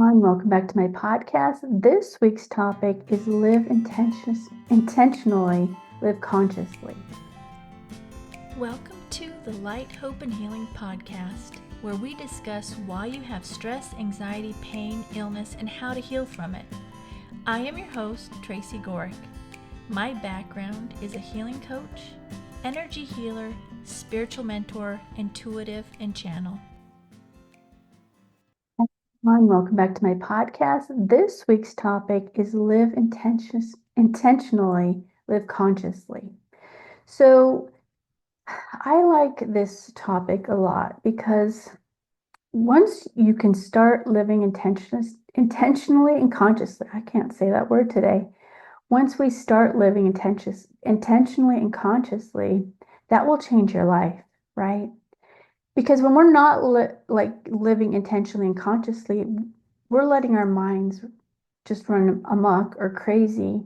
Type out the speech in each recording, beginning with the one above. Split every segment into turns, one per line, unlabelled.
everyone. Welcome back to my podcast. This week's topic is intentionally, live consciously.
Welcome to the Light, Hope, and Healing podcast, where we discuss why you have stress, anxiety, pain, illness, and how to heal from it. I am your host, Tracy Gohrick. My background is a healing coach, energy healer, spiritual mentor, intuitive, and channel.
Welcome back to my podcast. This week's topic is intentionally, live consciously. So I like this topic a lot because once you can start living intentionally and consciously, I can't say that word today. Once we start living intentionally and consciously, that will change your life, right? Because when we're not living intentionally and consciously, we're letting our minds just run amok or crazy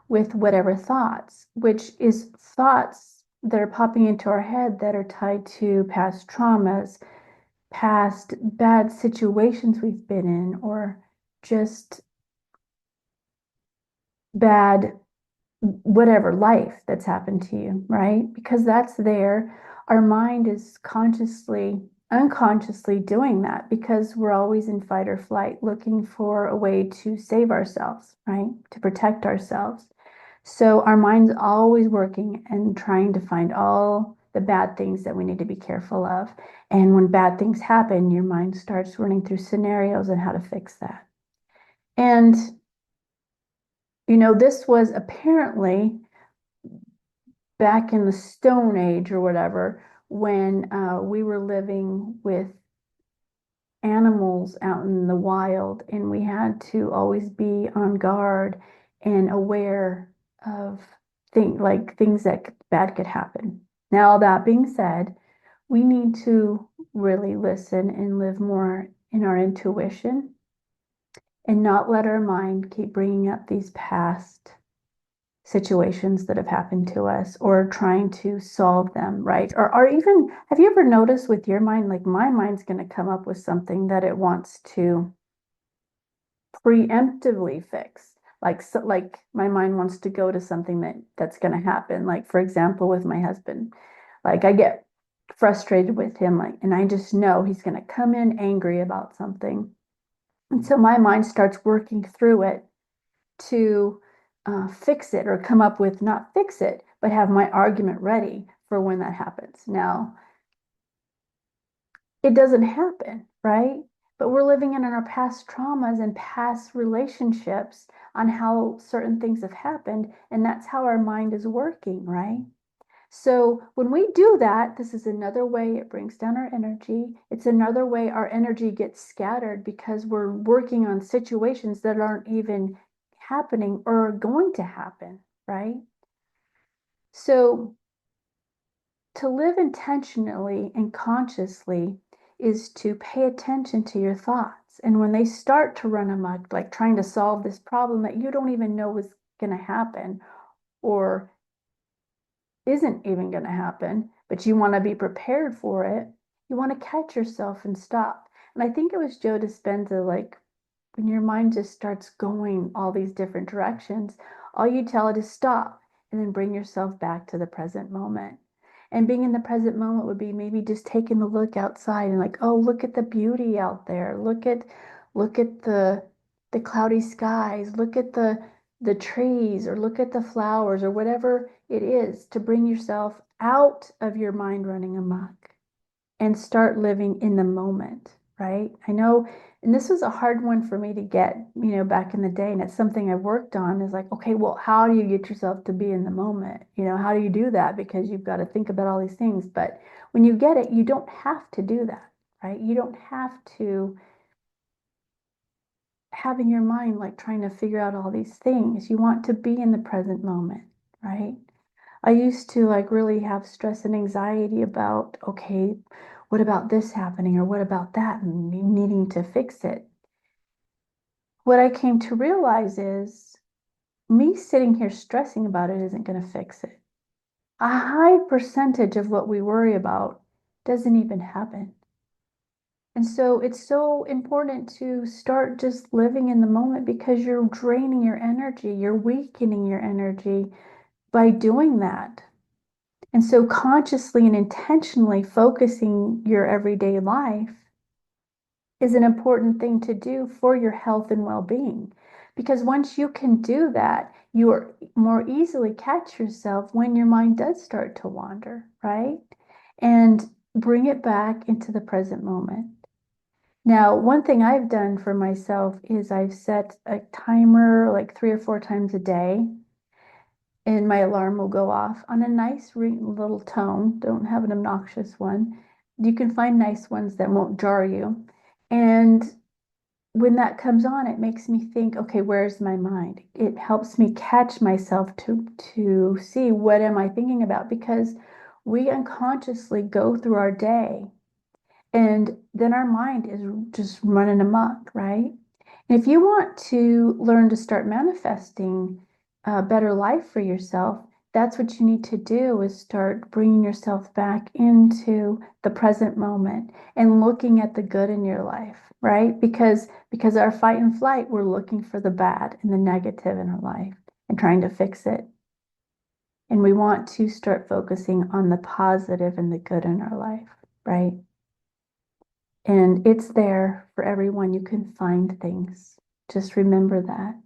with whatever thoughts, which is thoughts that are popping into our head that are tied to past traumas, past bad situations we've been in, or just bad whatever life that's happened to you, right? Because that's there. Our mind is unconsciously doing that because we're always in fight or flight, looking for a way to save ourselves, right? To protect ourselves. So our mind's always working and trying to find all the bad things that we need to be careful of. And when bad things happen, your mind starts running through scenarios and how to fix that. And this was apparently back in the Stone Age or whatever, when we were living with animals out in the wild, and we had to always be on guard and aware of things that bad could happen. Now, that being said, we need to really listen and live more in our intuition and not let our mind keep bringing up these past situations that have happened to us or trying to solve them, right? Or even, have you ever noticed with your mind, like my mind's going to come up with something that it wants to preemptively fix. Like my mind wants to go to something that's going to happen. Like, for example, with my husband, like I get frustrated with him, like, and I just know he's going to come in angry about something. And so my mind starts working through it to fix it or come up with, not fix it, but have my argument ready for when that happens. Now, it doesn't happen, right? But we're living in our past traumas and past relationships on how certain things have happened, and that's how our mind is working, right? So when we do that, this is another way it brings down our energy. It's another way our energy gets scattered because we're working on situations that aren't even happening or going to happen, right? So to live intentionally and consciously is to pay attention to your thoughts. And when they start to run amok, like trying to solve this problem that you don't even know is going to happen or isn't even going to happen, but you want to be prepared for it, you want to catch yourself and stop. And I think it was Joe Dispenza, like when your mind just starts going all these different directions, all you tell it is stop and then bring yourself back to the present moment. And being in the present moment would be maybe just taking a look outside and like, oh, look at the beauty out there. Look at the cloudy skies. Look at the trees, or look at the flowers, or whatever it is, to bring yourself out of your mind running amok and start living in the moment, right? I know, and this was a hard one for me to get, back in the day, and it's something I've worked on, is like, okay, well, how do you get yourself to be in the moment? How do you do that? Because you've got to think about all these things. But when you get it, you don't have to do that, right? You don't have to have in your mind like trying to figure out all these things. You want to be in the present moment, right? I used to like really have stress and anxiety about, okay, what about this happening or what about that, and needing to fix it. What I came to realize is me sitting here stressing about it isn't going to fix it. A high percentage of what we worry about doesn't even happen. And so it's so important to start just living in the moment because you're draining your energy, you're weakening your energy by doing that. And so consciously and intentionally focusing your everyday life is an important thing to do for your health and well-being. Because once you can do that, you are more easily catch yourself when your mind does start to wander, right? And bring it back into the present moment. Now, one thing I've done for myself is I've set a timer like 3 or 4 times a day, and my alarm will go off on a nice little tone. Don't have an obnoxious one. You can find nice ones that won't jar you. And when that comes on, it makes me think, okay, where's my mind? It helps me catch myself to see what am I thinking about, because we unconsciously go through our day and then our mind is just running amok, right? And if you want to learn to start manifesting a better life for yourself, that's what you need to do, is start bringing yourself back into the present moment and looking at the good in your life, right? Because our fight and flight, we're looking for the bad and the negative in our life and trying to fix it. And we want to start focusing on the positive and the good in our life, right? And it's there for everyone. You can find things. Just remember that.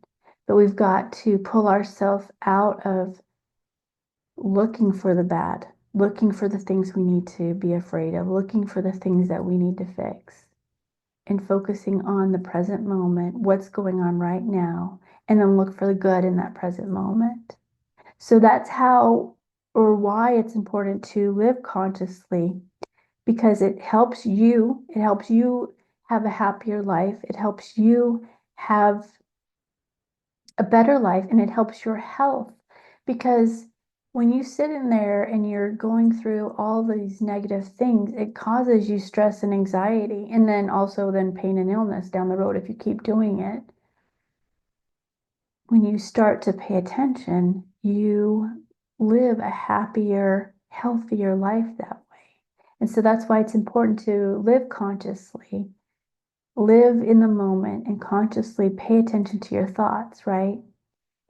But we've got to pull ourselves out of looking for the bad, looking for the things we need to be afraid of, looking for the things that we need to fix, and focusing on the present moment, what's going on right now, and then look for the good in that present moment. So that's how or why it's important to live consciously, because it helps you have a happier life. It helps you have a better life, and it helps your health, because when you sit in there and you're going through all these negative things, it causes you stress and anxiety, and then also then pain and illness down the road if you keep doing it. When you start to pay attention, you live a happier, healthier life that way. And so that's why it's important to live consciously, live in the moment, and consciously pay attention to your thoughts, right?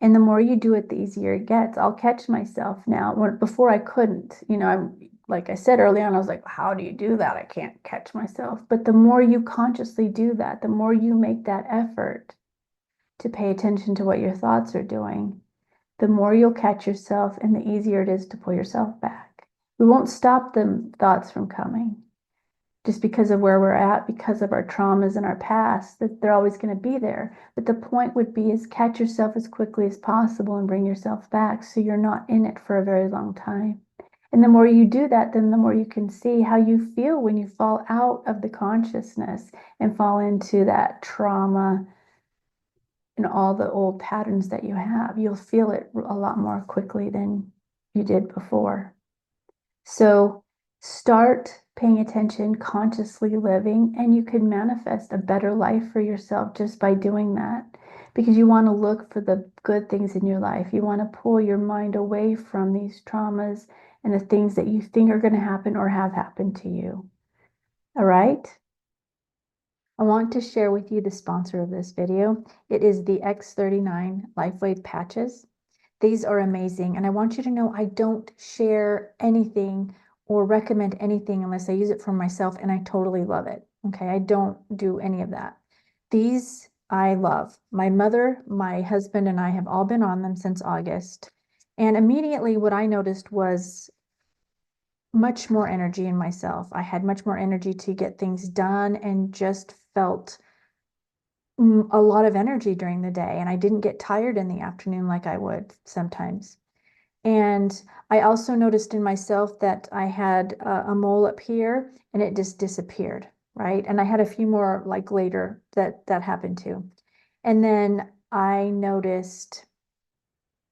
And the more you do it, the easier it gets. I'll catch myself now. Before I couldn't, I'm like I said early on, I was like, how do you do that? I can't catch myself. But the more you consciously do that, the more you make that effort to pay attention to what your thoughts are doing, the more you'll catch yourself and the easier it is to pull yourself back. We won't stop the thoughts from coming just because of where we're at, because of our traumas and our past, that they're always going to be there. But the point would be is catch yourself as quickly as possible and bring yourself back so you're not in it for a very long time. And the more you do that, then the more you can see how you feel when you fall out of the consciousness and fall into that trauma and all the old patterns that you have. You'll feel it a lot more quickly than you did before. So start paying attention, consciously living, and you can manifest a better life for yourself just by doing that. Because you want to look for the good things in your life. You want to pull your mind away from these traumas and the things that you think are going to happen or have happened to you. All right? I want to share with you the sponsor of this video. It is the X39 Lifewave patches. These are amazing, and I want you to know I don't share anything or recommend anything unless I use it for myself and I totally love it. Okay, I don't do any of that. These I love. My mother, my husband, and I have all been on them since August. And immediately what I noticed was much more energy in myself. I had much more energy to get things done and just felt a lot of energy during the day. And I didn't get tired in the afternoon like I would sometimes. And I also noticed in myself that I had a mole up here and it just disappeared, right? And I had a few more like later that happened too. And then I noticed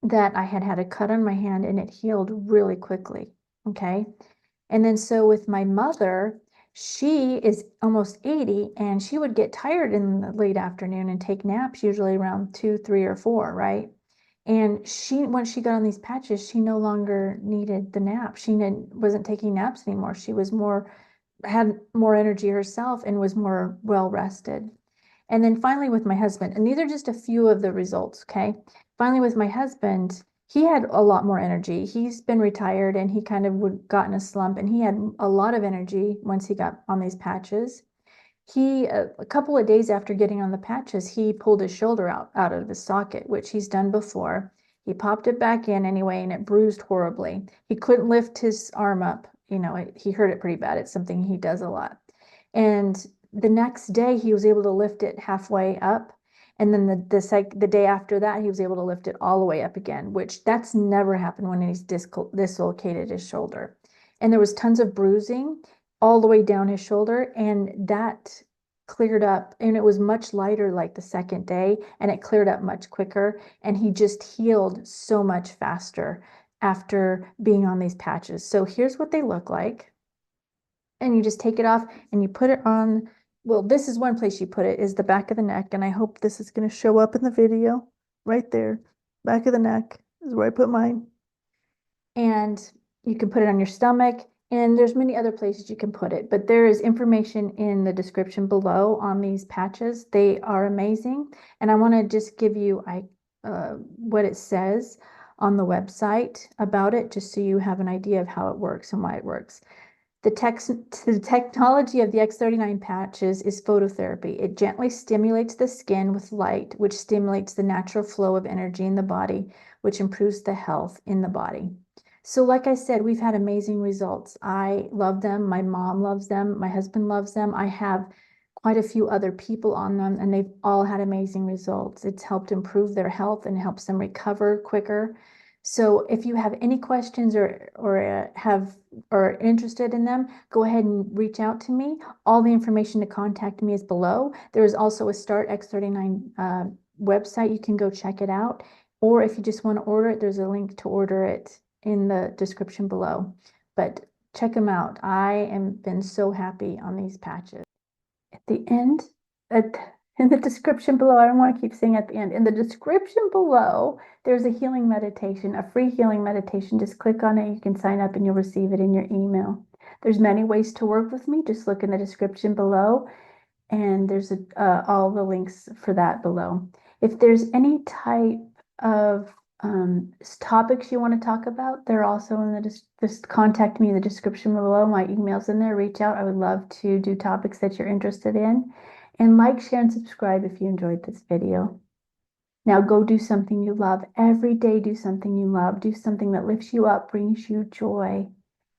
that I had a cut on my hand and it healed really quickly, okay? And then so with my mother, she is almost 80 and she would get tired in the late afternoon and take naps usually around 2, 3, or 4, right? And once she got on these patches, she no longer needed the nap. She wasn't taking naps anymore. She was more had more energy herself and was more well rested. And then finally with my husband, and these are just a few of the results, okay? Finally with my husband, he had a lot more energy. He's been retired and he kind of would got in a slump, and he had a lot of energy once he got on these patches. He, a couple of days after getting on the patches, he pulled his shoulder out of the socket, which he's done before. He popped it back in anyway, and it bruised horribly. He couldn't lift his arm up. He hurt it pretty bad. It's something he does a lot. And the next day, he was able to lift it halfway up. And then the day after that, he was able to lift it all the way up again, which that's never happened when he's dislocated his shoulder. And there was tons of bruising all the way down his shoulder, and that cleared up, and it was much lighter like the second day, and it cleared up much quicker, and he just healed so much faster after being on these patches. So here's what they look like. And you just take it off and you put it on. Well, this is one place you put it, is the back of the neck, and I hope this is going to show up in the video right there. Back of the neck is where I put mine. And you can put it on your stomach, and there's many other places you can put it, but there is information in the description below on these patches. They are amazing, and I want to just give you what it says on the website about it, just so you have an idea of how it works and why it works. The technology of the X39 patches is phototherapy. It gently stimulates the skin with light, which stimulates the natural flow of energy in the body, which improves the health in the body. So like I said, we've had amazing results. I love them. My mom loves them. My husband loves them. I have quite a few other people on them, and they've all had amazing results. It's helped improve their health and helps them recover quicker. So if you have any questions or are interested in them, go ahead and reach out to me. All the information to contact me is below. There is also a Start X39 website. You can go check it out. Or if you just want to order it, there's a link to order it in the description below. But check them out. I am been so happy on these patches. At the end, in the description below, I don't want to keep saying at the end. In the description below, there's a healing meditation, a free healing meditation. Just click on it. You can sign up and you'll receive it in your email. There's many ways to work with me. Just look in the description below, and there's all the links for that below. If there's any type of topics you want to talk about, they're also in the just contact me in the description below. My email's in there. Reach out. I would love to do topics that you're interested in. And like, share, and subscribe if you enjoyed this video. Now go do something you love. Every day do something you love. Do something that lifts you up, brings you joy.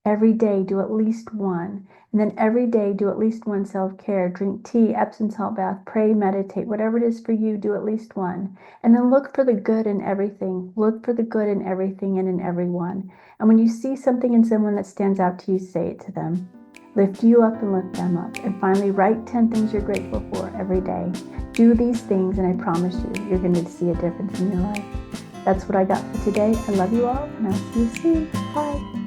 Every day do at least one. And then every day do at least one self-care. Drink tea, Epsom salt bath, pray, meditate. Whatever it is for you, do at least one. And then look for the good in everything. Look for the good in everything and in everyone. And when you see something in someone that stands out to you, say it to them. Lift you up and lift them up. And finally, write 10 things you're grateful for every day. Do these things, and I promise you, you're going to see a difference in your life. That's what I got for today. I love you all, and I'll see you soon. Bye.